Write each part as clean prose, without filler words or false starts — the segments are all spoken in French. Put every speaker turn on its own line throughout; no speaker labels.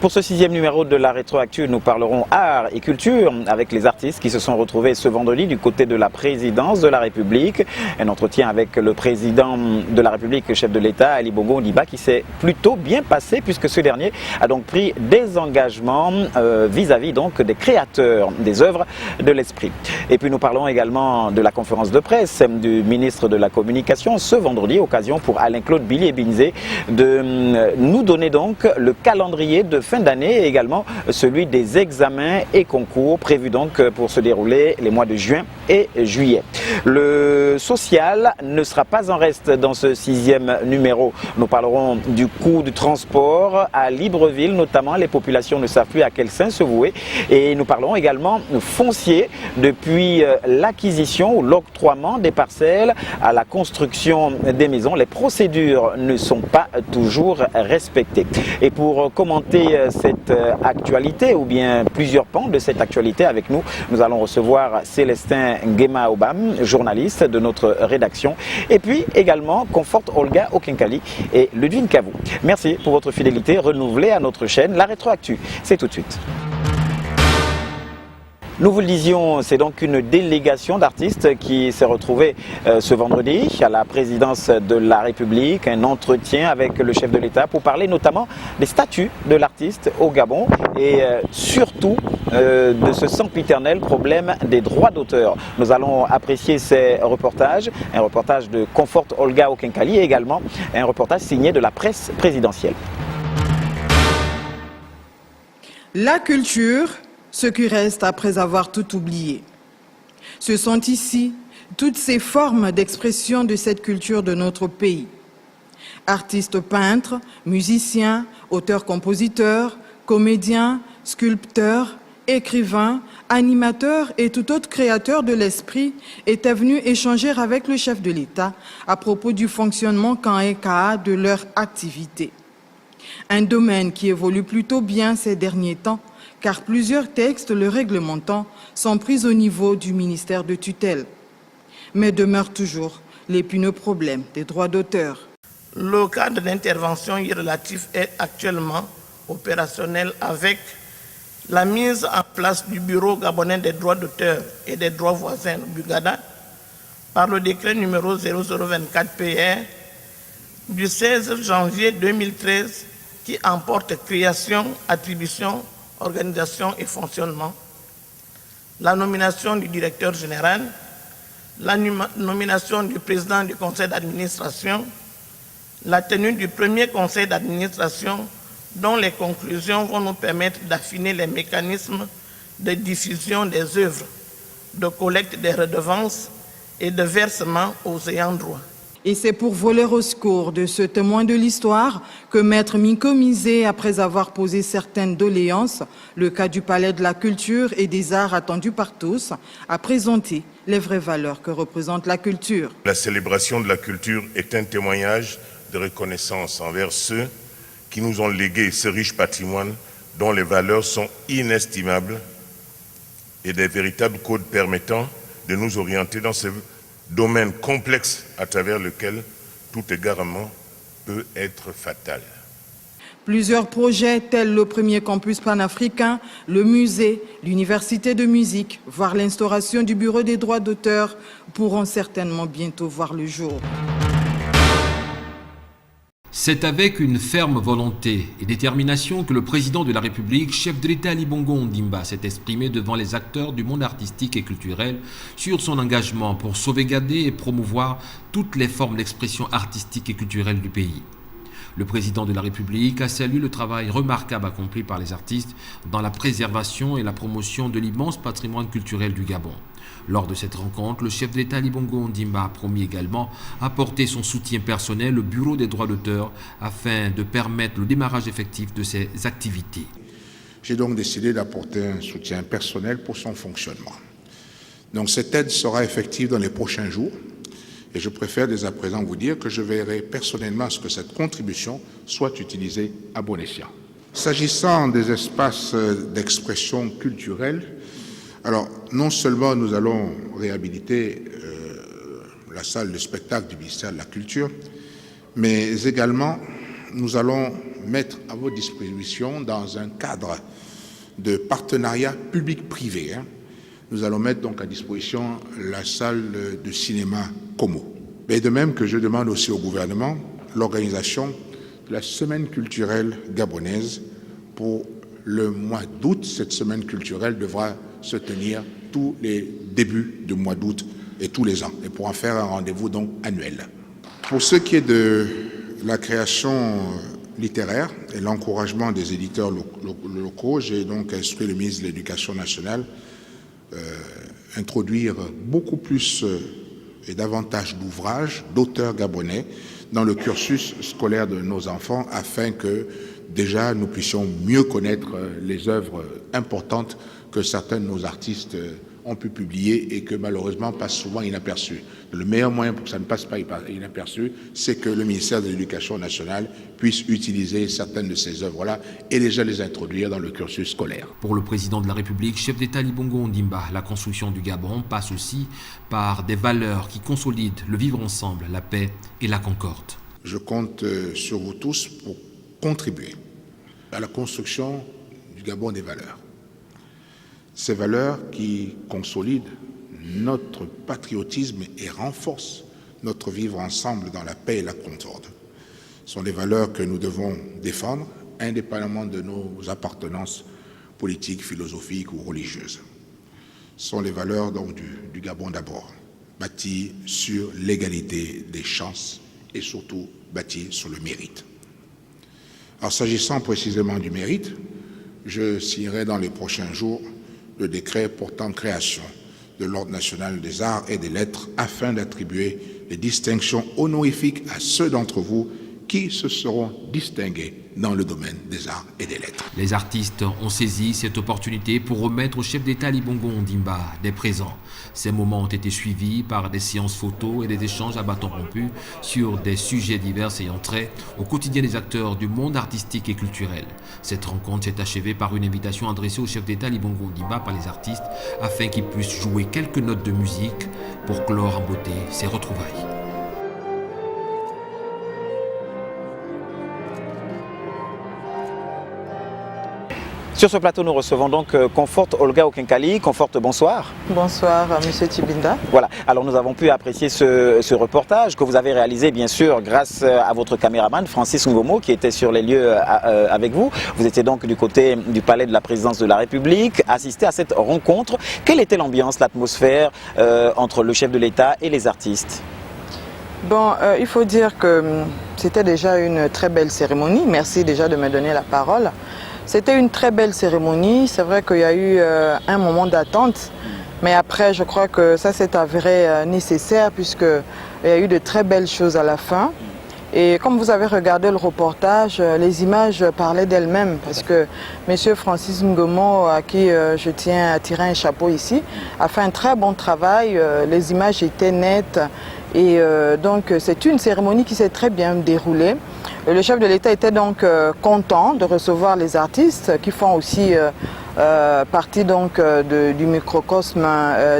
Pour ce 6e numéro de la Rétroactu, nous parlerons art et culture avec les artistes qui se sont retrouvés ce vendredi du côté de la présidence de la République. Un entretien avec le président de la République, chef de l'État, Ali Bongo Ondimba, qui s'est plutôt bien passé puisque ce dernier a donc pris des engagements vis-à-vis donc des créateurs des œuvres de l'esprit. Et puis nous parlons également de la conférence de presse du ministre de la Communication ce vendredi, occasion pour Alain-Claude Billy-Ebinze de nous donner donc le calendrier de fin d'année et également celui des examens et concours prévus donc pour se dérouler les mois de juin et juillet. Le social ne sera pas en reste dans ce 6e numéro. Nous parlerons du coût du transport à Libreville, notamment les populations ne savent plus à quel sein se vouer, et nous parlerons également foncier depuis l'acquisition ou l'octroiement des parcelles à la construction des maisons. Les procédures ne sont pas toujours respectées. Et pour commenter cette actualité ou bien plusieurs pans de cette actualité avec nous, nous allons recevoir Célestin Ngema-Obam, journaliste de notre rédaction, et puis également Comfort Olga Okenkali et Ludwin Kavou. Merci pour votre fidélité renouvelée à notre chaîne. La Rétroactu, c'est tout de suite. Nous vous le disions, c'est donc une délégation d'artistes qui s'est retrouvée ce vendredi à la présidence de la République, un entretien avec le chef de l'État pour parler notamment des statuts de l'artiste au Gabon et surtout de ce sempiternel problème des droits d'auteur. Nous allons apprécier ces reportages, un reportage de Comfort Olga Okenkali et également un reportage signé de la presse présidentielle.
La culture, ce qui reste après avoir tout oublié. Ce sont ici toutes ces formes d'expression de cette culture de notre pays. Artistes peintres, musiciens, auteurs-compositeurs, comédiens, sculpteurs, écrivains, animateurs et tout autre créateur de l'esprit étaient venus échanger avec le chef de l'État à propos du fonctionnement KA de leur activité. Un domaine qui évolue plutôt bien ces derniers temps, car plusieurs textes le réglementant sont pris au niveau du ministère de tutelle. Mais demeure toujours l'épineux problème des droits d'auteur.
Le cadre d'intervention relatif est actuellement opérationnel avec la mise en place du Bureau gabonais des droits d'auteur et des droits voisins, BUGADA, par le décret numéro 0024-PR du 16 janvier 2013 qui emporte création, attribution, organisation et fonctionnement, la nomination du directeur général, la nomination du président du conseil d'administration, la tenue du premier conseil d'administration dont les conclusions vont nous permettre d'affiner les mécanismes de diffusion des œuvres, de collecte des redevances et de versement aux ayants droit.
Et c'est pour voler au secours de ce témoin de l'histoire que Maître Minko Misé, après avoir posé certaines doléances, le cas du Palais de la Culture et des Arts attendu par tous, a présenté les vraies valeurs que représente la culture.
La célébration de la culture est un témoignage de reconnaissance envers ceux qui nous ont légué ce riche patrimoine dont les valeurs sont inestimables et des véritables codes permettant de nous orienter dans ce domaine complexe à travers lequel tout égarement peut être fatal.
Plusieurs projets tels le premier campus panafricain, le musée, l'université de musique, voire l'instauration du bureau des droits d'auteur pourront certainement bientôt voir le jour.
C'est avec une ferme volonté et détermination que le président de la République, chef de l'État Ali Bongo Ondimba, s'est exprimé devant les acteurs du monde artistique et culturel sur son engagement pour sauvegarder et promouvoir toutes les formes d'expression artistique et culturelle du pays. Le président de la République a salué le travail remarquable accompli par les artistes dans la préservation et la promotion de l'immense patrimoine culturel du Gabon. Lors de cette rencontre, le chef de l'État Ali Bongo Ondimba a promis également apporter son soutien personnel au Bureau des droits d'auteur afin de permettre le démarrage effectif de ses activités.
J'ai donc décidé d'apporter un soutien personnel pour son fonctionnement. Donc cette aide sera effective dans les prochains jours et je préfère dès à présent vous dire que je veillerai personnellement à ce que cette contribution soit utilisée à bon escient. S'agissant des espaces d'expression culturelle, alors, non seulement nous allons réhabiliter la salle de spectacle du ministère de la Culture, mais également nous allons mettre à votre disposition dans un cadre de partenariat public-privé. Nous allons mettre donc à disposition la salle de cinéma Como. Et de même que je demande aussi au gouvernement l'organisation de la semaine culturelle gabonaise pour le mois d'août. Cette semaine culturelle devra se tenir tous les débuts du mois d'août et tous les ans, et pour en faire un rendez-vous donc annuel. Pour ce qui est de la création littéraire et l'encouragement des éditeurs locaux, j'ai donc instruit le ministre de l'Éducation nationale introduire beaucoup plus et davantage d'ouvrages d'auteurs gabonais dans le cursus scolaire de nos enfants afin que déjà nous puissions mieux connaître les œuvres importantes que certains de nos artistes ont pu publier et que malheureusement passent souvent inaperçus. Le meilleur moyen pour que ça ne passe pas inaperçu, c'est que le ministère de l'Éducation nationale puisse utiliser certaines de ces œuvres-là et déjà les introduire dans le cursus scolaire.
Pour le président de la République, chef d'État Ali Bongo Ondimba, la construction du Gabon passe aussi par des valeurs qui consolident le vivre ensemble, la paix et la concorde.
Je compte sur vous tous pour contribuer à la construction du Gabon des valeurs. Ces valeurs qui consolident notre patriotisme et renforcent notre vivre ensemble dans la paix et la concorde. Ce sont des valeurs que nous devons défendre indépendamment de nos appartenances politiques, philosophiques ou religieuses. Ce sont les valeurs donc du Gabon d'abord, bâties sur l'égalité des chances et surtout bâties sur le mérite. Alors s'agissant précisément du mérite, je signerai dans les prochains jours le décret portant création de l'Ordre national des arts et des lettres afin d'attribuer les distinctions honorifiques à ceux d'entre vous qui se seront distingués dans le domaine des arts et des lettres.
Les artistes ont saisi cette opportunité pour remettre au chef d'État Ali Bongo Ondimba des présents. Ces moments ont été suivis par des séances photos et des échanges à bâton rompu sur des sujets divers ayant trait au quotidien des acteurs du monde artistique et culturel. Cette rencontre s'est achevée par une invitation adressée au chef d'État Ali Bongo Ondimba par les artistes afin qu'ils puissent jouer quelques notes de musique pour clore en beauté ces retrouvailles.
Sur ce plateau, nous recevons donc Comfort Olga Okenkali. Comfort, bonsoir.
Bonsoir, Monsieur Tibinda.
Voilà, alors nous avons pu apprécier ce reportage que vous avez réalisé, bien sûr, grâce à votre caméraman, Francis Ngomo, qui était sur les lieux avec vous. Vous étiez donc du côté du palais de la présidence de la République, assisté à cette rencontre. Quelle était l'ambiance, l'atmosphère entre le chef de l'État et les artistes ?
Bon, il faut dire que c'était déjà une très belle cérémonie. Merci déjà de me donner la parole. C'était une très belle cérémonie. C'est vrai qu'il y a eu un moment d'attente, mais après, je crois que ça s'est avéré nécessaire puisqu'il y a eu de très belles choses à la fin. Et comme vous avez regardé le reportage, les images parlaient d'elles-mêmes parce que M. Francis Ngomo, à qui je tiens à tirer un chapeau ici, a fait un très bon travail. Les images étaient nettes et donc c'est une cérémonie qui s'est très bien déroulée. Le chef de l'État était donc content de recevoir les artistes qui font aussi partie donc du microcosme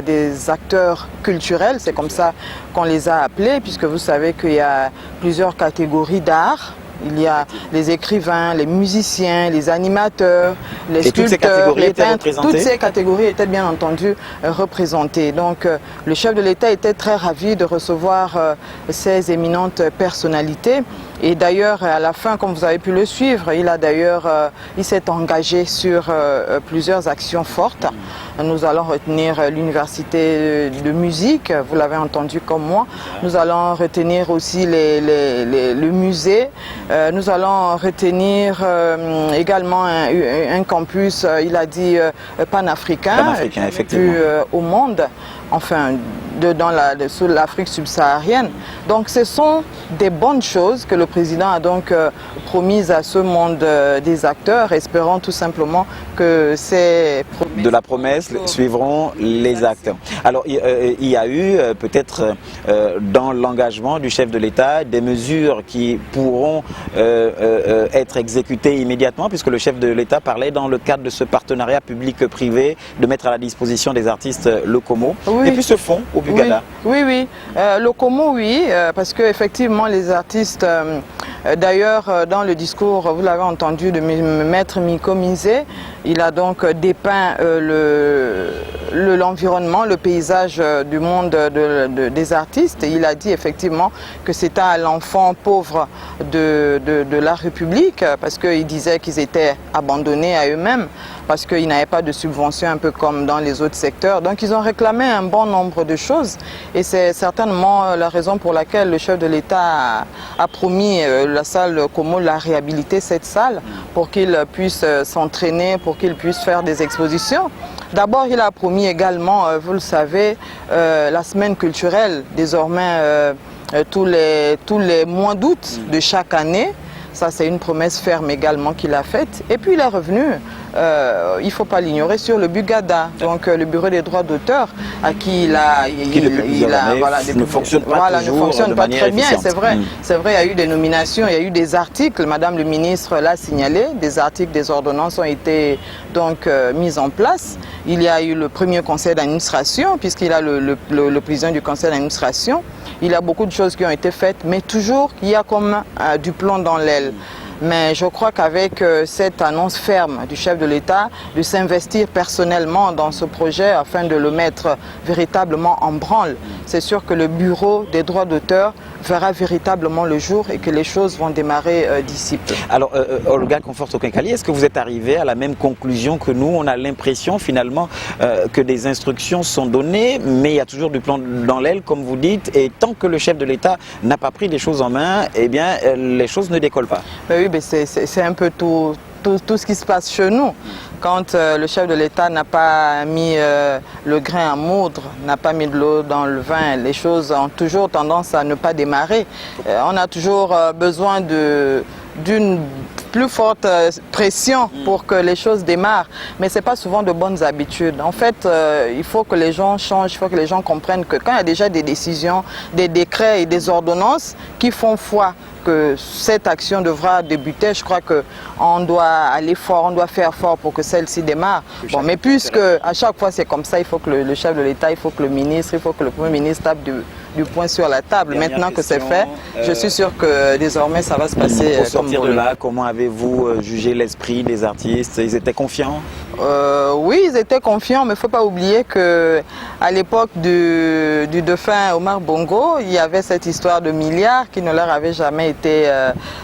des acteurs culturels. C'est comme ça qu'on les a appelés, puisque vous savez qu'il y a plusieurs catégories d'art. Il y a les écrivains, les musiciens, les animateurs, les sculpteurs, les peintres. Toutes ces catégories étaient bien entendu représentées. Donc le chef de l'État était très ravi de recevoir ces éminentes personnalités. Et d'ailleurs, à la fin, comme vous avez pu le suivre, il s'est engagé sur plusieurs actions fortes. Nous allons retenir l'université de musique, vous l'avez entendu comme moi. Nous allons retenir aussi le musée. Nous allons retenir également un campus, il a dit panafricain,
effectivement.
Au monde, enfin sur l'Afrique subsaharienne. Donc ce sont des bonnes choses que le président a donc promises à ce monde des acteurs, espérant tout simplement que ces promesses
de la promesse suivront les actes. Alors il y a eu peut-être dans l'engagement du chef de l'État des mesures qui pourront être exécutées immédiatement, puisque le chef de l'État parlait dans le cadre de ce partenariat public-privé de mettre à la disposition des artistes locaux.
Oui.
Et puis ce fonds, ou Bugada.
Oui. Le Como, oui, parce qu'effectivement, les artistes, d'ailleurs, dans le discours, vous l'avez entendu, de Maître Miko Mizé, il a donc dépeint l'environnement, le paysage du monde des artistes. Et il a dit effectivement que c'était à l'enfant pauvre de la République, parce qu'il disait qu'ils étaient abandonnés à eux-mêmes, parce qu'ils n'avaient pas de subventions, un peu comme dans les autres secteurs. Donc ils ont réclamé un bon nombre de choses, et c'est certainement la raison pour laquelle le chef de l'État a promis la salle Como, la réhabiliter cette salle, pour qu'il puisse s'entraîner, pour qu'il puisse faire des expositions. D'abord, il a promis également, vous le savez, la semaine culturelle, désormais tous les mois d'août de chaque année. Ça, c'est une promesse ferme également qu'il a faite. Et puis, il est revenu, il ne faut pas l'ignorer, sur le Bugada, donc le Bureau des droits d'auteur, à qui
ne fonctionne
pas très bien. C'est vrai, il y a eu des nominations, il y a eu des articles, Madame le ministre l'a signalé, des articles, des ordonnances ont été donc mises en place. Il y a eu le premier conseil d'administration, puisqu'il a le président du conseil d'administration. Il y a beaucoup de choses qui ont été faites, mais toujours il y a comme du plomb dans l'aile. Mais je crois qu'avec cette annonce ferme du chef de l'État de s'investir personnellement dans ce projet afin de le mettre véritablement en branle, c'est sûr que le bureau des droits d'auteur verra véritablement le jour et que les choses vont démarrer d'ici peu.
Alors, Olga Conforto-Quincali, est-ce que vous êtes arrivé à la même conclusion que nous? On a l'impression finalement que des instructions sont données, mais il y a toujours du plomb dans l'aile, comme vous dites, et tant que le chef de l'État n'a pas pris les choses en main, eh bien, les choses ne décollent pas.
Oui, c'est un peu tout ce qui se passe chez nous. Quand le chef de l'État n'a pas mis le grain à moudre, n'a pas mis de l'eau dans le vin, les choses ont toujours tendance à ne pas démarrer. On a toujours besoin d'une plus forte pression pour que les choses démarrent. Mais ce n'est pas souvent de bonnes habitudes. En fait, il faut que les gens changent, il faut que les gens comprennent que quand il y a déjà des décisions, des décrets et des ordonnances qui font foi que cette action devra débuter, je crois qu'on doit aller fort, on doit faire fort pour que celle-ci démarre. Bon, mais puisque à chaque fois c'est comme ça, il faut que le chef de l'État, il faut que le ministre, il faut que le Premier ministre tape du poing sur la table. Maintenant que c'est fait, je suis sûr que désormais ça va se passer
pour sortir de là. Comment avez-vous jugé l'esprit des artistes? Ils étaient confiants?
Oui, ils étaient confiants, mais il ne faut pas oublier qu'à l'époque du défunt Omar Bongo, il y avait cette histoire de milliards qui ne leur avait jamais été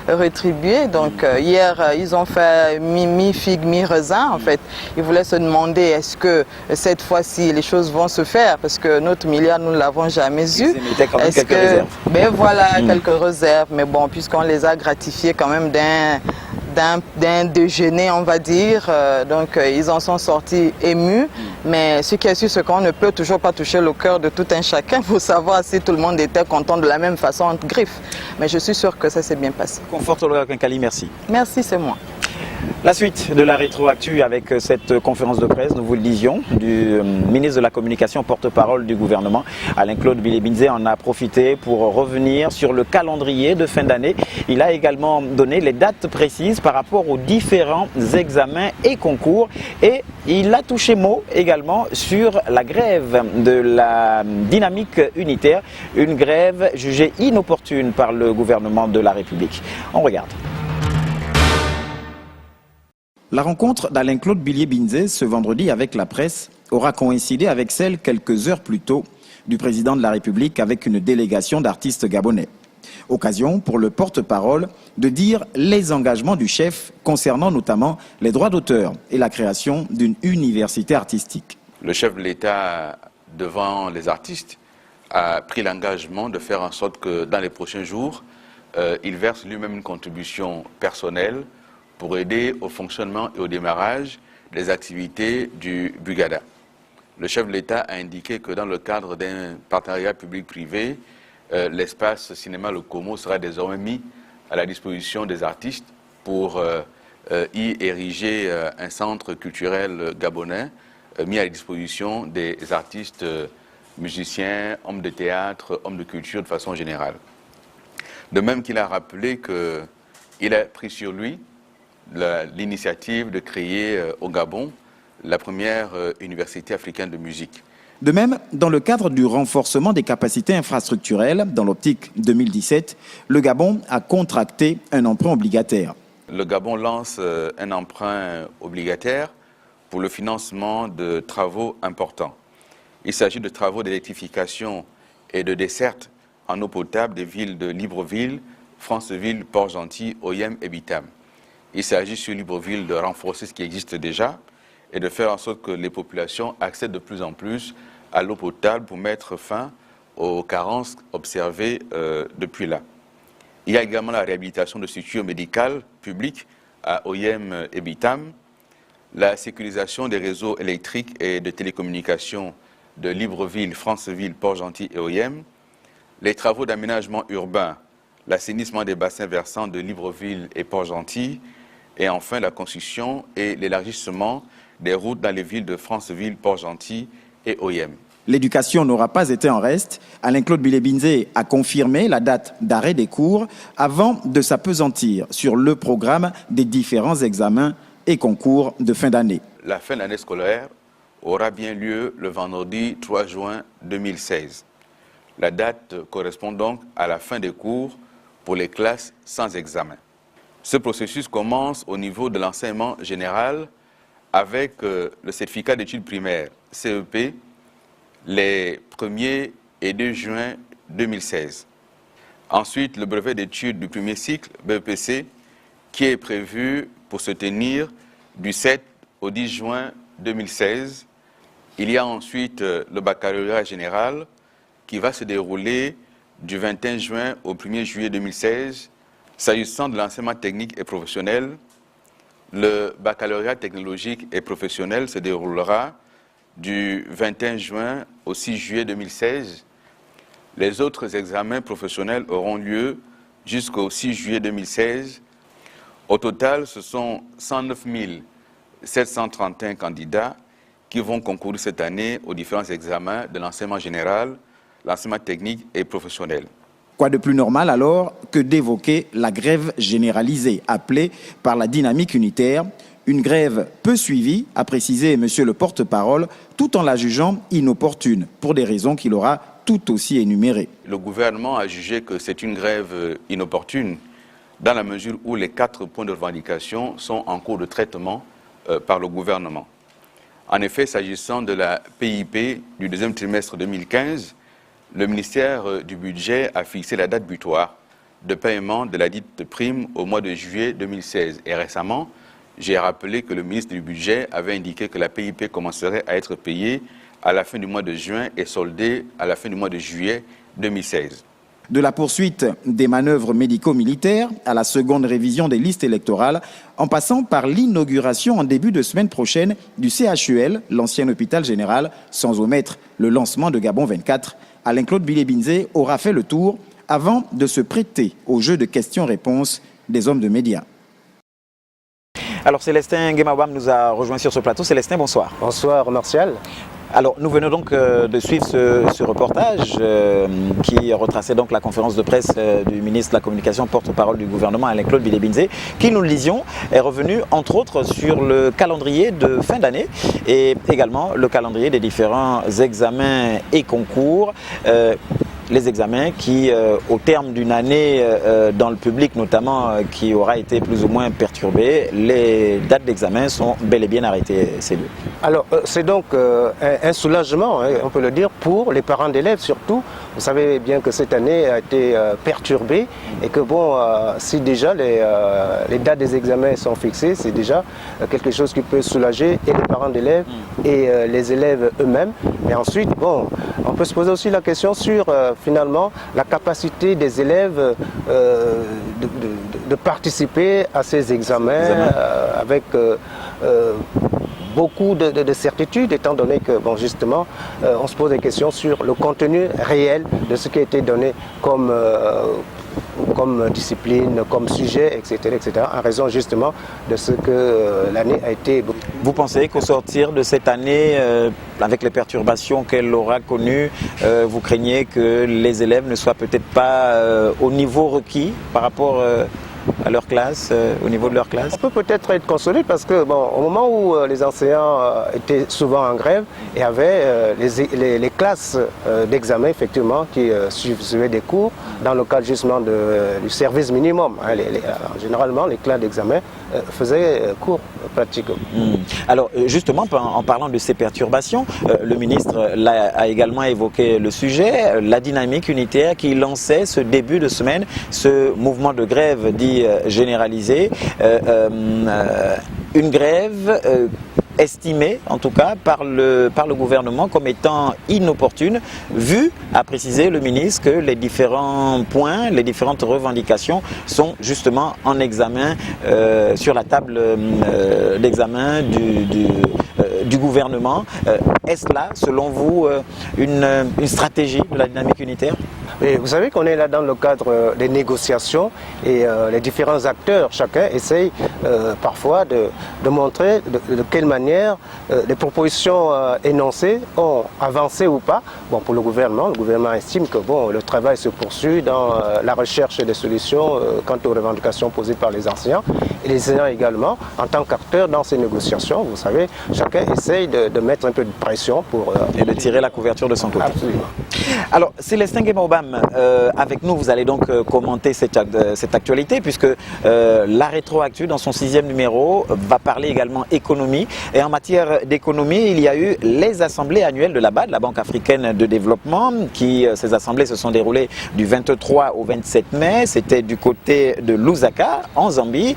rétribuée. Donc hier, ils ont fait mi-figue, mi-raisin en fait. Ils voulaient se demander est-ce que cette fois-ci les choses vont se faire, parce que notre milliard, nous ne l'avons jamais eu.
Ils quand même quelques réserves.
Ben voilà, quelques réserves, mais bon, puisqu'on les a gratifiés quand même d'un déjeuner, on va dire. Donc, ils en sont sortis émus. Mais ce qui est sûr, c'est qu'on ne peut toujours pas toucher le cœur de tout un chacun pour savoir si tout le monde était content de la même façon entre griffes. Mais je suis sûr que ça s'est bien passé.
Conforto-Quincali, merci.
Merci, c'est moi.
La suite de la rétroactu avec cette conférence de presse, nous vous le disions, du ministre de la Communication, porte-parole du gouvernement, Alain-Claude Billy-Binzé, en a profité pour revenir sur le calendrier de fin d'année. Il a également donné les dates précises par rapport aux différents examens et concours, et il a touché mot également sur la grève de la dynamique unitaire, une grève jugée inopportune par le gouvernement de la République. On regarde. La rencontre d'Alain-Claude Billy-Binzé ce vendredi avec la presse aura coïncidé avec celle quelques heures plus tôt du président de la République avec une délégation d'artistes gabonais. Occasion pour le porte-parole de dire les engagements du chef concernant notamment les droits d'auteur et la création d'une université artistique.
Le chef de l'État, devant les artistes, a pris l'engagement de faire en sorte que dans les prochains jours, il verse lui-même une contribution personnelle pour aider au fonctionnement et au démarrage des activités du Bugada. Le chef de l'État a indiqué que dans le cadre d'un partenariat public-privé, l'espace cinéma Le Como sera désormais mis à la disposition des artistes pour y ériger un centre culturel gabonais mis à la disposition des artistes musiciens, hommes de théâtre, hommes de culture de façon générale. De même qu'il a rappelé qu'il a pris sur lui l'initiative de créer au Gabon la première université africaine de musique.
De même, dans le cadre du renforcement des capacités infrastructurelles, dans l'optique 2017, le Gabon a contracté un emprunt obligataire.
Le Gabon lance un emprunt obligataire pour le financement de travaux importants. Il s'agit de travaux d'électrification et de desserte en eau potable des villes de Libreville, Franceville, Port-Gentil, Oyem et Bitam. Il s'agit sur Libreville de renforcer ce qui existe déjà et de faire en sorte que les populations accèdent de plus en plus à l'eau potable pour mettre fin aux carences observées depuis là. Il y a également la réhabilitation de structures médicales publiques à Oyem et Bitam, la sécurisation des réseaux électriques et de télécommunications de Libreville, Franceville, Port-Gentil et Oyem, les travaux d'aménagement urbain, l'assainissement des bassins versants de Libreville et Port-Gentil, et enfin la construction et l'élargissement des routes dans les villes de Franceville, Port-Gentil et Oyem.
L'éducation n'aura pas été en reste. Alain-Claude Bilebinze a confirmé la date d'arrêt des cours avant de s'appesantir sur le programme des différents examens et concours de fin d'année.
La fin de l'année scolaire aura bien lieu le vendredi 3 juin 2016. La date correspond donc à la fin des cours pour les classes sans examen. Ce processus commence au niveau de l'enseignement général avec le certificat d'études primaires, CEP, les 1er et 2 juin 2016. Ensuite, le brevet d'études du premier cycle, BEPC, qui est prévu pour se tenir du 7 au 10 juin 2016. Il y a ensuite le baccalauréat général qui va se dérouler du 21 juin au 1er juillet 2016. S'agissant de l'enseignement technique et professionnel, le baccalauréat technologique et professionnel se déroulera du 21 juin au 6 juillet 2016. Les autres examens professionnels auront lieu jusqu'au 6 juillet 2016. Au total, ce sont 109 731 candidats qui vont concourir cette année aux différents examens de l'enseignement général, l'enseignement technique et professionnel.
Quoi de plus normal alors que d'évoquer la grève généralisée appelée par la dynamique unitaire, une grève peu suivie, a précisé M. le porte-parole, tout en la jugeant inopportune, pour des raisons qu'il aura tout aussi énumérées.
Le gouvernement a jugé que c'est une grève inopportune dans la mesure où les 4 points de revendication sont en cours de traitement par le gouvernement. En effet, s'agissant de la PIP du deuxième trimestre 2015, le ministère du Budget a fixé la date butoir de paiement de la dite prime au mois de juillet 2016. Et récemment, j'ai rappelé que le ministre du Budget avait indiqué que la PIP commencerait à être payée à la fin du mois de juin et soldée à la fin du mois de juillet 2016.
De la poursuite des manœuvres médico-militaires à la seconde révision des listes électorales, en passant par l'inauguration en début de semaine prochaine du CHUL, l'ancien hôpital général, sans omettre le lancement de Gabon 24, Alain-Claude Bilebinze aura fait le tour avant de se prêter au jeu de questions-réponses des hommes de médias. Alors Célestin Guémawam nous a rejoint sur ce plateau. Célestin, bonsoir.
Bonsoir Martial.
Alors nous venons donc de suivre ce reportage qui retraçait donc la conférence de presse du ministre de la Communication, porte-parole du gouvernement Alain-Claude Bilebinze, qui, nous le disions, est revenu entre autres sur le calendrier de fin d'année et également le calendrier des différents examens et concours. Les examens qui, au terme d'une année dans le public notamment, qui aura été plus ou moins perturbée, les dates d'examen sont bel et bien arrêtées, ces deux.
Alors, c'est donc un soulagement, hein, on peut le dire, pour les parents d'élèves surtout. Vous savez bien que cette année a été perturbée et que bon, si déjà les dates des examens sont fixées, c'est déjà quelque chose qui peut soulager et les parents d'élèves et les élèves eux-mêmes. Et ensuite, bon, on peut se poser aussi la question sur finalement la capacité des élèves de participer à ces examens avec beaucoup de certitudes, étant donné que, bon, justement, on se pose des questions sur le contenu réel de ce qui a été donné comme discipline, comme sujet, etc., en raison justement de ce que l'année a été.
Vous pensez qu'au sortir de cette année, avec les perturbations qu'elle aura connues, vous craignez que les élèves ne soient peut-être pas au niveau requis par rapport à leur classe, au niveau de leur classe?
On peut peut-être être consolé parce que bon, au moment où les enseignants étaient souvent en grève, il y avait les classes d'examen effectivement qui suivaient des cours dans le cadre justement du service minimum. Hein, généralement, les classes d'examen faisaient cours pratiquement.
Alors justement, en parlant de ces perturbations, le ministre a également évoqué le sujet, la dynamique unitaire qui lançait ce début de semaine, ce mouvement de grève dit généralisé, une grève estimée en tout cas par le gouvernement comme étant inopportune, vu, a précisé le ministre, que les différents points, les différentes revendications sont justement en examen sur la table d'examen du gouvernement. Est-ce là, selon vous, une stratégie de la dynamique unitaire?
Et vous savez qu'on est là dans le cadre des négociations et les différents acteurs, chacun essaye parfois de montrer de quelle manière les propositions énoncées ont avancé ou pas. Bon, pour le gouvernement estime que bon, le travail se poursuit dans la recherche des solutions quant aux revendications posées par les enseignants et les enseignants également en tant qu'acteurs dans ces négociations. Vous savez, chacun essaye de mettre un peu de pression pour...
et de tirer la couverture de son côté.
Absolument.
Alors, Célestin Guémaobam, avec nous, vous allez donc commenter cette actualité, puisque la Rétroactu, dans son 6e numéro, va parler également économie. Et en matière d'économie, il y a eu les assemblées annuelles de la BAD, la Banque africaine de développement, ces assemblées se sont déroulées du 23 au 27 mai. C'était du côté de Lusaka, en Zambie.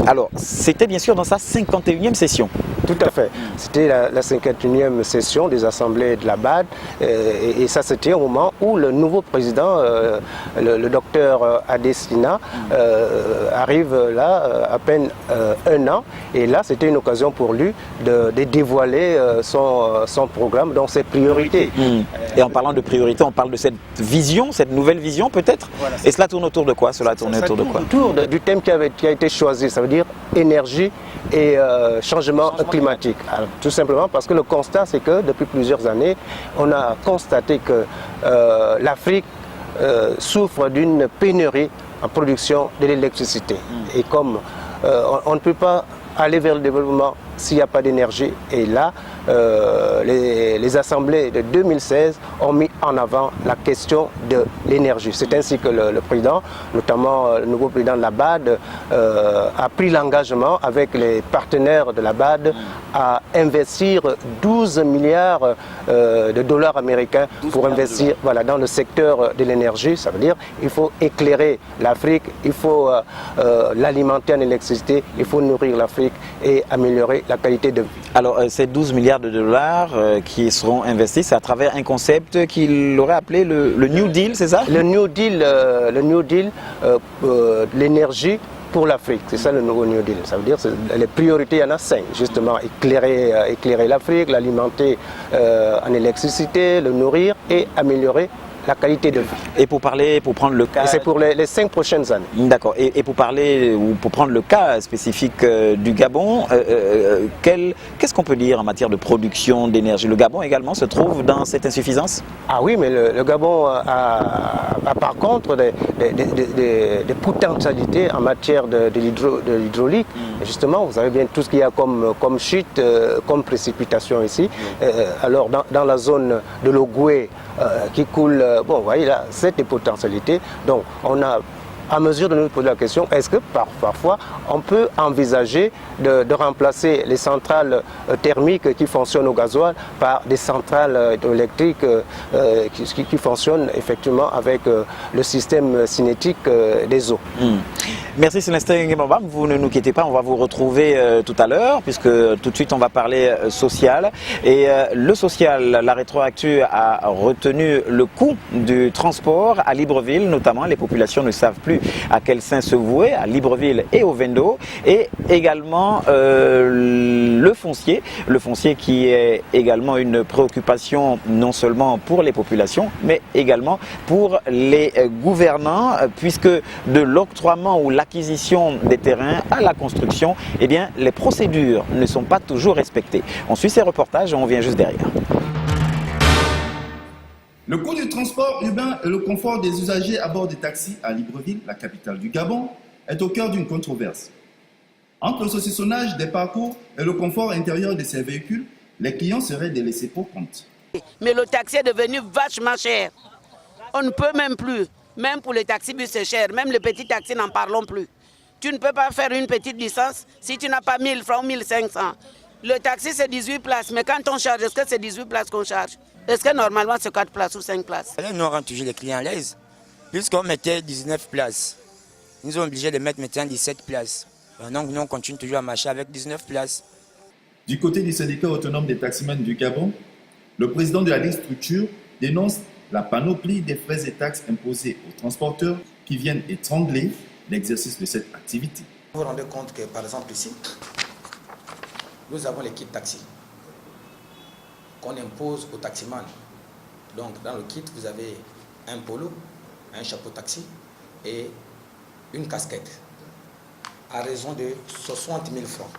Alors, c'était bien sûr dans sa 51e session.
Tout à fait. C'était la 51e session des assemblées de la BAD et ça c'était au moment où le nouveau président, le docteur Adesina, arrive là à peine un an et là c'était une occasion pour lui de dévoiler son programme, donc ses priorités.
Et en parlant de priorités, on parle de cette vision, cette nouvelle vision peut-être. Voilà, et cela tourne autour de quoi? Cela tourne autour de quoi?
Autour du thème qui a été choisi, ça veut dire énergie et changement climatique. Alors, tout simplement parce que le constat, c'est que depuis plusieurs années, on a constaté que l'Afrique souffre d'une pénurie en production de l'électricité. Et comme on ne peut pas aller vers le développement s'il n'y a pas d'énergie, et là, les assemblées de 2016 ont mis en avant la question de l'énergie. C'est ainsi que le président, notamment le nouveau président de la BAD, a pris l'engagement avec les partenaires de la BAD à investir 12 milliards de dollars américains pour investir dans le secteur de l'énergie. Ça veut dire qu'il faut éclairer l'Afrique, il faut l'alimenter en électricité, il faut nourrir l'Afrique et améliorer la qualité de vie.
Alors, ces 12 milliards de dollars qui seront investis, c'est à travers un concept qu'il aurait appelé le New Deal, c'est ça?
Le New Deal, l'énergie pour l'Afrique, c'est ça le nouveau New Deal. Ça veut dire que les priorités, il y en a 5, justement, éclairer l'Afrique, l'alimenter en électricité, le nourrir et améliorer la qualité de vie.
Et pour prendre le cas...
Et c'est pour les 5 prochaines années.
D'accord. Et pour parler, ou pour prendre le cas spécifique du Gabon, qu'est-ce qu'on peut dire en matière de production d'énergie? Le Gabon également se trouve dans cette insuffisance?
Ah oui, mais le Gabon a par contre des potentialités en matière de l'hydraulique. Justement, vous savez bien tout ce qu'il y a comme chute, comme précipitation ici. Alors dans la zone de l'Ogoué qui coule, bon, vous voyez là, c'est des potentialités. Donc on a à mesure de nous poser la question, est-ce que parfois on peut envisager de remplacer les centrales thermiques qui fonctionnent au gasoil par des centrales électriques qui fonctionnent effectivement avec le système cinétique des eaux.
Merci Célestin Guémaobam, vous ne nous quittez pas, on va vous retrouver tout à l'heure puisque tout de suite on va parler social. Et le social, la Rétroactu a retenu le coût du transport à Libreville, notamment les populations ne savent plus à quel sein se vouer, à Libreville et au Vendo, et également le foncier qui est également une préoccupation non seulement pour les populations, mais également pour les gouvernants, puisque de l'octroiement ou l'acquisition des terrains à la construction, eh bien, les procédures ne sont pas toujours respectées. On suit ces reportages et on vient juste derrière.
Le coût du transport urbain et le confort des usagers à bord des taxis à Libreville, la capitale du Gabon, est au cœur d'une controverse. Entre le saucissonnage des parcours et le confort intérieur de ces véhicules, les clients seraient délaissés pour compte.
Mais le taxi est devenu vachement cher. On ne peut même plus. Même pour les taxibus, c'est cher. Même les petits taxis, n'en parlons plus. Tu ne peux pas faire une petite licence si tu n'as pas 1000 francs ou 1500. Le taxi, c'est 18 places. Mais quand on charge, est-ce que c'est 18 places qu'on charge? Est-ce que normalement, c'est 4 places ou 5 places?
Là, nous, on rend toujours les clients à l'aise. Puisqu'on mettait 19 places, ils nous ont obligés de mettre maintenant 17 places. Donc, nous, on continue toujours à marcher avec 19 places.
Du côté du syndicat autonome des taximans du Gabon, le président de la Ligue Structure dénonce la panoplie des frais et taxes imposés aux transporteurs qui viennent étrangler l'exercice de cette activité.
Vous vous rendez compte que, par exemple, ici, nous avons les kits taxi qu'on impose aux taximans. Donc, dans le kit, vous avez un polo, un chapeau taxi et une casquette à raison de 60 000 francs.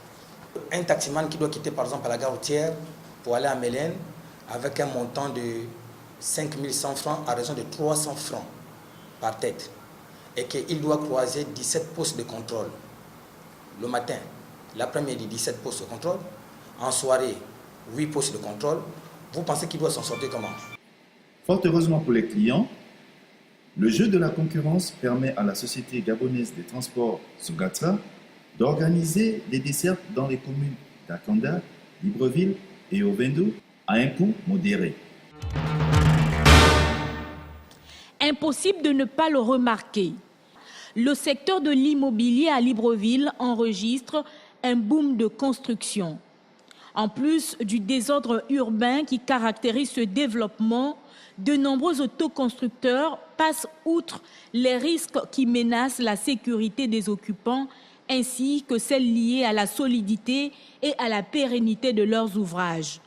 Un taximan qui doit quitter, par exemple, à la gare routière pour aller à Mélène avec un montant de 5 100 francs à raison de 300 francs par tête et qu'il doit croiser 17 postes de contrôle. Le matin, l'après-midi, 17 postes de contrôle. En soirée, 8 postes de contrôle. Vous pensez qu'il doit s'en sortir comment?
Fort heureusement pour les clients, le jeu de la concurrence permet à la société gabonaise des transports Sogatra d'organiser des dessertes dans les communes d'Akanda, Libreville et Ovendo à un coût modéré.
Impossible de ne pas le remarquer. Le secteur de l'immobilier à Libreville enregistre un boom de construction. En plus du désordre urbain qui caractérise ce développement, de nombreux autoconstructeurs passent outre les risques qui menacent la sécurité des occupants ainsi que celles liées à la solidité et à la pérennité de leurs ouvrages.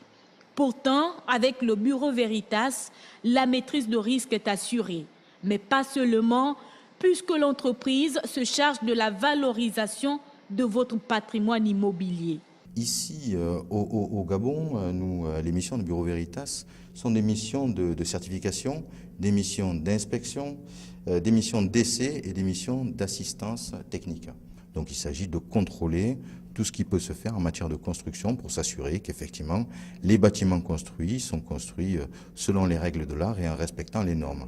Pourtant, avec le Bureau Veritas, la maîtrise de risque est assurée, mais pas seulement, puisque l'entreprise se charge de la valorisation de votre patrimoine immobilier.
Ici, au Gabon, nous, les missions du Bureau Veritas sont des missions de certification, des missions d'inspection, des missions d'essai et des missions d'assistance technique. Donc il s'agit de contrôler tout ce qui peut se faire en matière de construction pour s'assurer qu'effectivement les bâtiments construits sont construits selon les règles de l'art et en respectant les normes.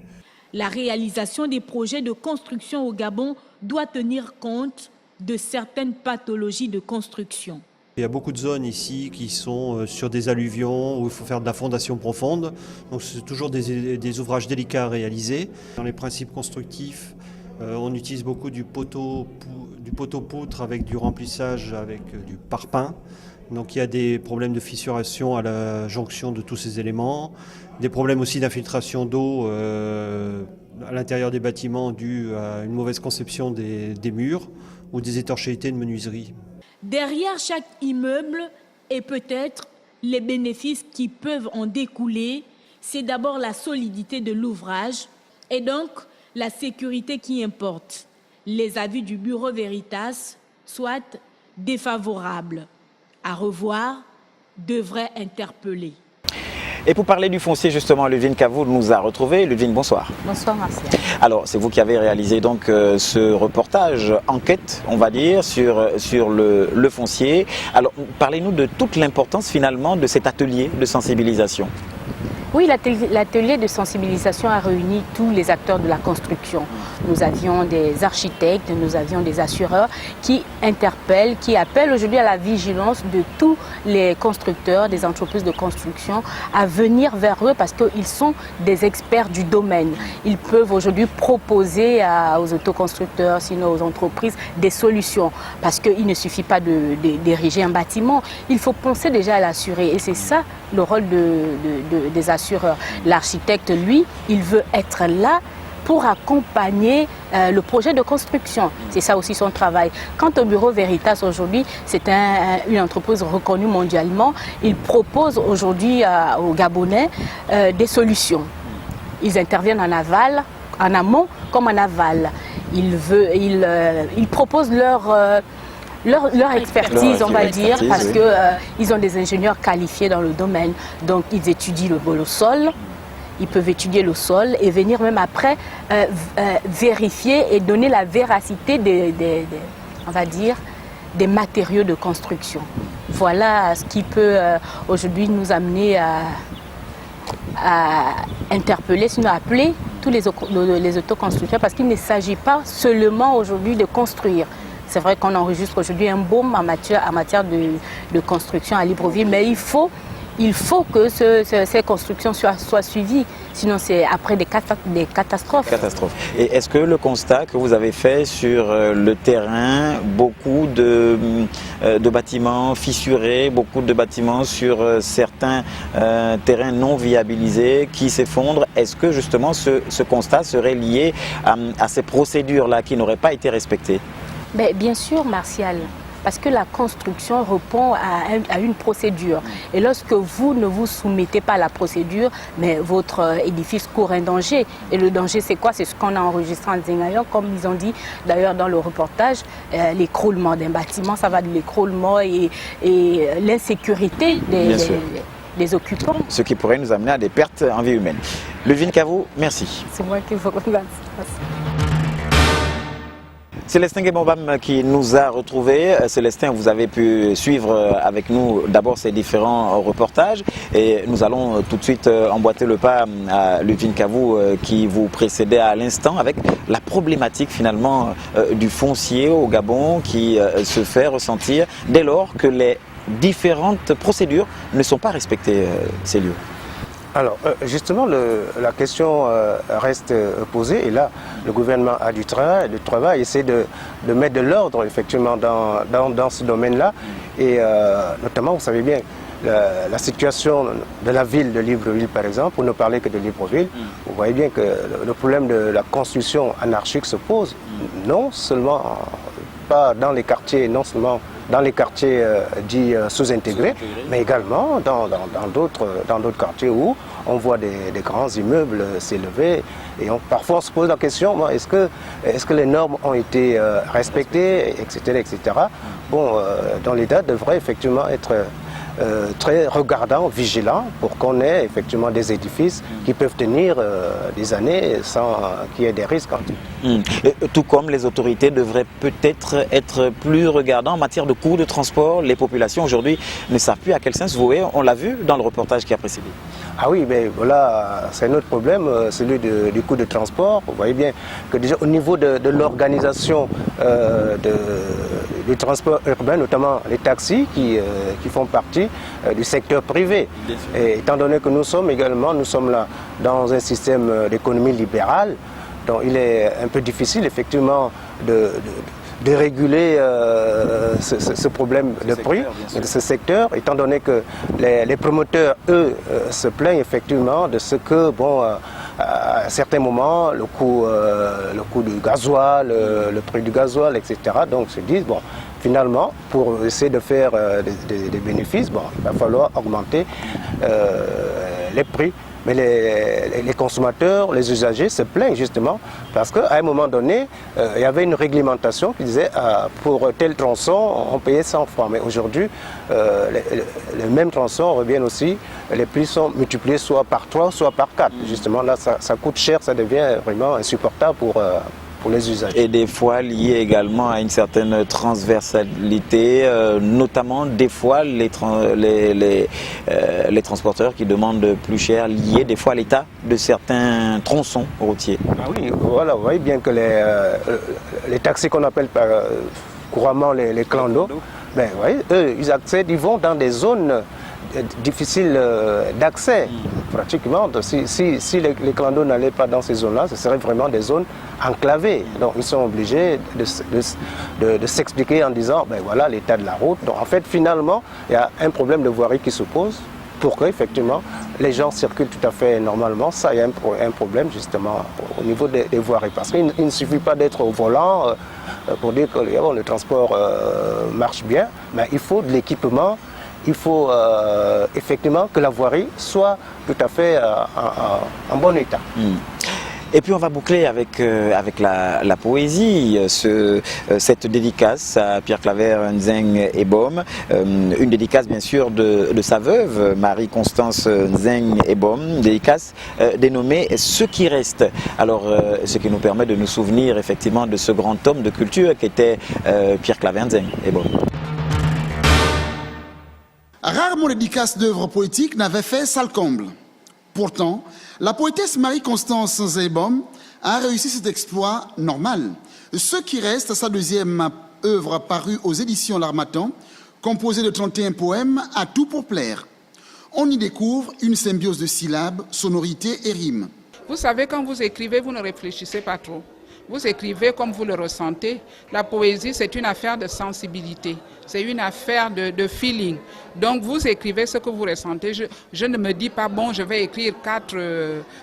La réalisation des projets de construction au Gabon doit tenir compte de certaines pathologies de construction.
Il y a beaucoup de zones ici qui sont sur des alluvions où il faut faire de la fondation profonde. Donc c'est toujours des ouvrages délicats à réaliser. Dans les principes constructifs, on utilise beaucoup du poteau-poutre avec du remplissage avec du parpaing. Donc il y a des problèmes de fissuration à la jonction de tous ces éléments, des problèmes aussi d'infiltration d'eau à l'intérieur des bâtiments dus à une mauvaise conception des murs ou des étanchéités de menuiserie.
Derrière chaque immeuble et peut-être les bénéfices qui peuvent en découler, c'est d'abord la solidité de l'ouvrage et donc la sécurité qui importe. Les avis du Bureau Veritas soient défavorables. À revoir, devraient interpeller.
Et pour parler du foncier, justement, Ludwine Cavoul nous a retrouvés. Ludwine, bonsoir.
Bonsoir, Martial.
Alors, c'est vous qui avez réalisé donc ce reportage, enquête, on va dire, sur le foncier. Alors, parlez-nous de toute l'importance finalement de cet atelier de sensibilisation.
Oui, l'atelier de sensibilisation a réuni tous les acteurs de la construction. Nous avions des architectes, nous avions des assureurs qui interpellent, qui appellent aujourd'hui à la vigilance de tous les constructeurs, des entreprises de construction, à venir vers eux parce qu'ils sont des experts du domaine. Ils peuvent aujourd'hui proposer aux autoconstructeurs, sinon aux entreprises, des solutions. Parce qu'il ne suffit pas d'ériger un bâtiment, il faut penser déjà à l'assurer. Et c'est ça le rôle des assureurs. L'architecte, lui, il veut être là pour accompagner le projet de construction. C'est ça aussi son travail. Quant au Bureau Veritas aujourd'hui, c'est une entreprise reconnue mondialement. Il propose aujourd'hui aux Gabonais des solutions. Ils interviennent en aval, en amont comme en aval. Ils proposent leur expertise, on va dire, parce qu'ils ont des ingénieurs qualifiés dans le domaine. Donc, ils étudient le sol, Ils peuvent étudier le sol et venir même après vérifier et donner la véracité on va dire, des matériaux de construction. Voilà ce qui peut aujourd'hui nous amener à interpeller, sinon appeler tous les autoconstructeurs, parce qu'il ne s'agit pas seulement aujourd'hui de construire. C'est vrai qu'on enregistre aujourd'hui un boom en matière de construction à Libreville, mais il faut que ces constructions soient suivies, sinon c'est après des catastrophes.
Et est-ce que le constat que vous avez fait sur le terrain, beaucoup de bâtiments fissurés, beaucoup de bâtiments sur certains terrains non viabilisés qui s'effondrent, est-ce que justement ce constat serait lié à ces procédures-là qui n'auraient pas été respectées?
Bien sûr, Martial. Parce que la construction répond à une procédure. Et lorsque vous ne vous soumettez pas à la procédure, mais votre édifice court un danger. Et le danger, c'est quoi? C'est ce qu'on a enregistré en Zingayon, comme ils ont dit d'ailleurs dans le reportage, l'écroulement d'un bâtiment, ça va de l'écroulement et l'insécurité des occupants.
Ce qui pourrait nous amener à des pertes en vie humaine. Luvin Kavou, merci.
C'est moi qui vous remercie.
Célestin Guébombam qui nous a retrouvés. Célestin, vous avez pu suivre avec nous d'abord ces différents reportages et nous allons tout de suite emboîter le pas à Luvin Kavou qui vous précédait à l'instant avec la problématique finalement du foncier au Gabon qui se fait ressentir dès lors que les différentes procédures ne sont pas respectées, ces lieux.
Alors, justement, la question reste posée et là, le gouvernement a du travail, essaie de mettre de l'ordre, effectivement, dans ce domaine-là. Et notamment, vous savez bien, la situation de la ville de Libreville, par exemple, pour ne parler que de Libreville, vous voyez bien que le problème de la construction anarchique se pose, non seulement pas dans les quartiers, non seulement dans les quartiers dits sous-intégrés, mais également dans d'autres quartiers où on voit des grands immeubles s'élever. Et parfois on se pose la question, est-ce que les normes ont été respectées, etc. Bon, dans l'État devrait effectivement être très regardant, vigilant, pour qu'on ait effectivement des édifices qui peuvent tenir des années sans qu'il y ait des risques.
Tout comme les autorités devraient peut-être être plus regardants en matière de coûts de transport. Les populations aujourd'hui ne savent plus à quel sens vouer. On l'a vu dans le reportage qui a précédé.
Ah oui, mais voilà, c'est un autre problème, celui du coût de transport. Vous voyez bien que déjà au niveau de l'organisation du transport urbain, notamment les taxis qui font partie du secteur privé. Et étant donné que nous sommes là dans un système d'économie libérale, donc il est un peu difficile effectivement de réguler ce problème de prix de ce secteur, étant donné que les promoteurs, eux, se plaignent effectivement de ce que, à certains moments, le coût du gasoil, le prix du gasoil, etc. Donc se disent, finalement, pour essayer de faire des bénéfices, il va falloir augmenter les prix. Mais les consommateurs, les usagers se plaignent justement parce qu'à un moment donné, il y avait une réglementation qui disait pour tel tronçon, on payait 100 francs. Mais aujourd'hui, les mêmes tronçons reviennent aussi, les prix sont multipliés soit par 3, soit par 4. Justement, là, ça coûte cher, ça devient vraiment insupportable pour les usagers.
Et des fois lié également à une certaine transversalité, notamment des fois les transporteurs qui demandent plus cher, lié des fois à l'état de certains tronçons routiers.
Ah oui, voilà, vous voyez bien que les taxis qu'on appelle couramment les clandos, eux, ils vont dans des zones difficiles d'accès. Pratiquement, si les clandos n'allaient pas dans ces zones-là, ce seraient vraiment des zones enclavées. Donc ils sont obligés de s'expliquer en disant, voilà l'état de la route. Donc en fait, finalement, il y a un problème de voirie qui se pose pour que, effectivement, les gens circulent tout à fait normalement. Ça, il y a un problème justement au niveau des voiries. Parce qu'il ne suffit pas d'être au volant pour dire que le transport marche bien, mais il faut de l'équipement. Il faut effectivement que la voirie soit tout à fait en bon état.
Et puis on va boucler avec la poésie, cette dédicace à Pierre Claver Nzeng Ebom, une dédicace bien sûr de sa veuve, Marie-Constance Nzeng Ebom, dédicace dénommée « Ce qui reste ». Alors ce qui nous permet de nous souvenir effectivement de ce grand homme de culture qui était Pierre Claver Nzeng Ebom.
Rarement les dédicaces d'œuvres poétiques n'avaient fait salle comble. Pourtant, la poétesse Marie-Constance Nzeng Ebom a réussi cet exploit normal. Ce qui reste, sa deuxième œuvre parue aux éditions L'Harmattan, composée de 31 poèmes, a tout pour plaire. On y découvre une symbiose de syllabes, sonorités et rimes.
Vous savez, quand vous écrivez, vous ne réfléchissez pas trop. Vous écrivez comme vous le ressentez. La poésie, c'est une affaire de sensibilité. C'est une affaire de feeling. Donc, vous écrivez ce que vous ressentez. Je ne me dis pas, bon, je vais écrire 4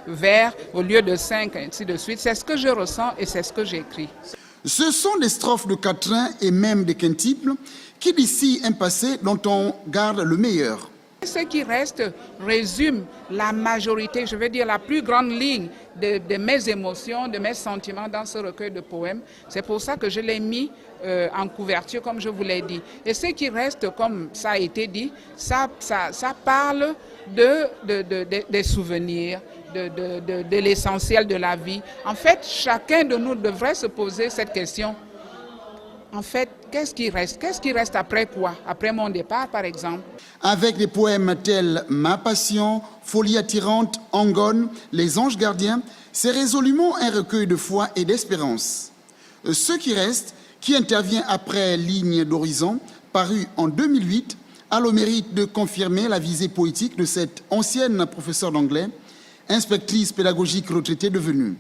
vers au lieu de 5, ainsi de suite. C'est ce que je ressens et c'est ce que j'écris.
Ce sont des strophes de quatrains et même des quintuples qui d'ici un passé dont on garde le meilleur.
Ce qui reste résume la majorité, je veux dire la plus grande ligne de mes émotions, de mes sentiments dans ce recueil de poèmes. C'est pour ça que je l'ai mis en couverture, comme je vous l'ai dit. Et ce qui reste, comme ça a été dit, ça parle des souvenirs, de l'essentiel de la vie. En fait, chacun de nous devrait se poser cette question. En fait, qu'est-ce qui reste? Qu'est-ce qui reste après quoi? Après mon départ, par exemple?
Avec des poèmes tels « Ma passion »,« Folie attirante »,« Angone »,« Les anges gardiens », c'est résolument un recueil de foi et d'espérance. Ce qui reste, qui intervient après Ligne d'horizon, paru en 2008, a le mérite de confirmer la visée poétique de cette ancienne professeure d'anglais, inspectrice pédagogique retraitée devenue.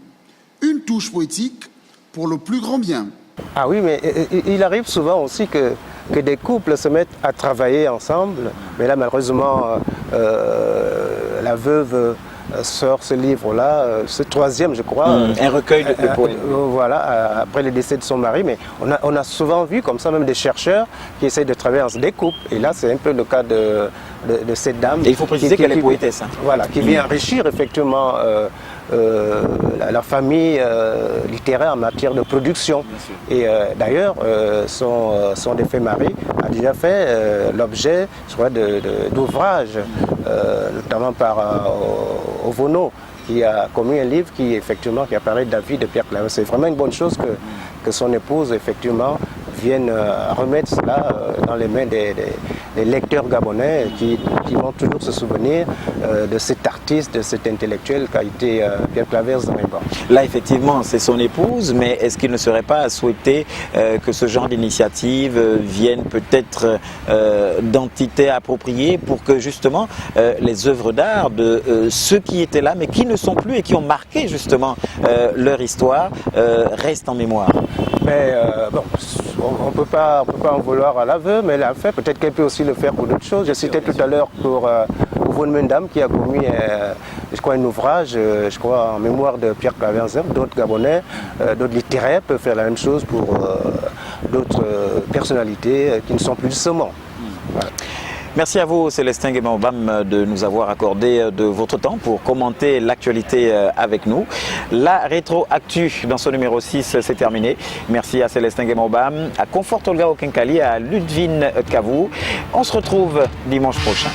Une touche poétique pour le plus grand bien.
Ah oui, mais il arrive souvent aussi que des couples se mettent à travailler ensemble. Mais là, malheureusement, la veuve sort ce livre-là, ce troisième, je crois.
Un recueil de poèmes.
Voilà, après le décès de son mari. Mais on a souvent vu comme ça même des chercheurs qui essayent de travailler en des couples. Et là, c'est un peu le cas de cette dame.
Et il faut préciser qu'elle est poétesse.
Voilà, qui vient enrichir effectivement la famille littéraire en matière de production. Et d'ailleurs, son défunt mari a déjà fait l'objet, je crois, d'ouvrages, notamment par Ovono, qui a commis un livre qui a parlé de la vie de Pierre Claver. C'est vraiment une bonne chose que son épouse, effectivement, vienne remettre cela dans les mains des lecteurs gabonais qui vont toujours se souvenir de cet artiste, de cet intellectuel qui a été Pierre Claver Nzeng Ebom.
Là, effectivement, c'est son épouse, mais est-ce qu'il ne serait pas à souhaiter que ce genre d'initiative vienne peut-être d'entités appropriées pour que justement les œuvres d'art de ceux qui étaient là, mais qui ne sont plus et qui ont marqué justement leur histoire, restent en mémoire?
Mais bon, on ne peut pas en vouloir à la veuve, mais elle l'a fait. Peut-être qu'elle peut aussi le faire pour d'autres choses. Je citais tout à l'heure pour Ovono Mendam qui a commis, je crois, un ouvrage, je crois, en mémoire de Pierre Claver Nzeng. D'autres Gabonais, d'autres littéraires peuvent faire la même chose pour d'autres personnalités qui ne sont plus de ce monde. Voilà.
Merci à vous, Célestin Guémaobam, de nous avoir accordé de votre temps pour commenter l'actualité avec nous. La rétroactu dans ce numéro 6, c'est terminé. Merci à Célestin Guémaobam, à Comfort Olga Okenkali, à Ludwine Kavou. On se retrouve dimanche prochain.